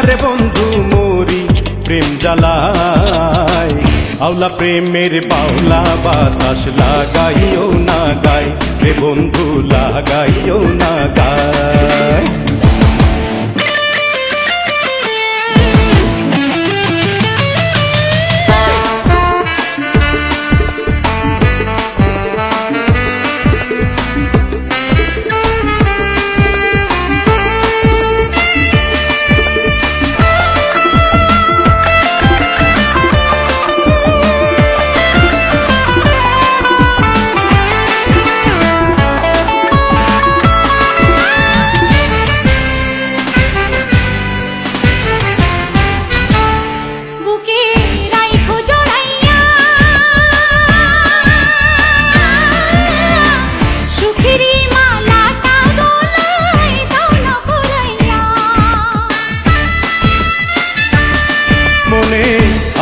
রে বন্ধু মোরি প্রেম জ্বালায়। আওলা প্রেমের বাউলা বাতাস লাগাইও না গায় রে বন্ধু লাগাইও না গায়।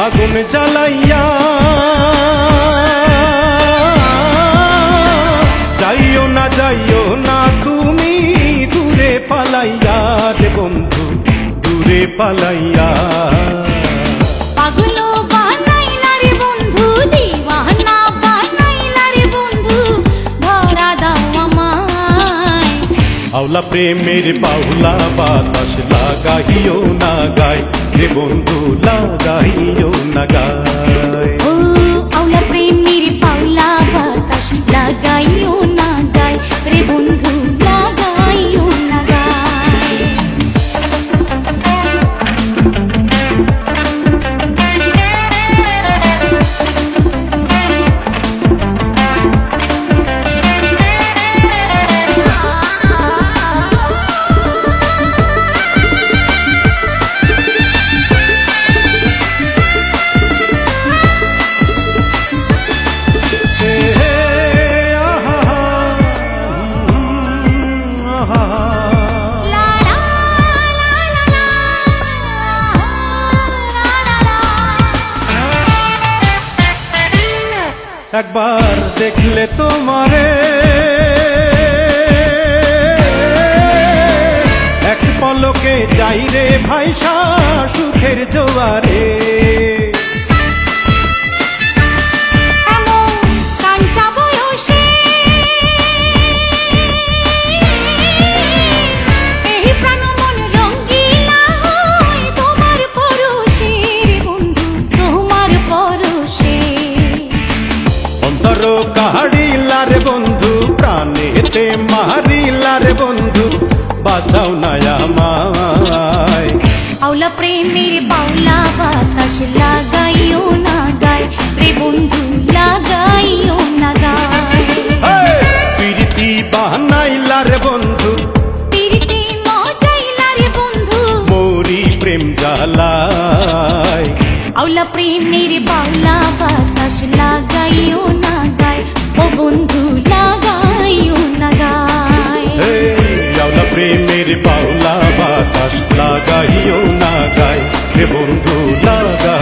আগুন জ্বালাইয়া যাইও না তুমি দূরে পালাইয়া রে বন্ধু দূরে পালাইয়া। পাগল বানাইলা রে বন্ধু দিওয়ানা বানাইলা রে বন্ধু ধরা দাও আমায়। আওলা প্রেমের বাউলা বাতাস লাগাইও না গায় রে বন্ধু লাগাইও না গায়। ও আওলা প্রেমের বাউলা বাতাস লাগাইও না গায় রে বন্ধু লাগাইও না গায়। একবার দেখলে তোমারে এক পলকে যাই রে ভাইসা সুখের জোয়ারে। কাহাড়িলা রে বন্ধু প্রাণেতে মারিলা রে বন্ধু বাঁচাও না আমায়। আওলা প্রেমের বাউলা বাতাস লাগাইও না গায় রে বন্ধু লাগাইও না গায়। প্রীতি বানাইলা রে বন্ধু প্রীতি মজাইলা রে বন্ধু মোরি প্রেম জ্বালায়। আওলা প্রেমের বাউলা বাতাস লাগাইও না গায় ও বন্ধু লাগাইও না গায়। আওলা প্রেমের বাউলা বাতাস লাগাইও না গায় রে বন্ধু লাগাই।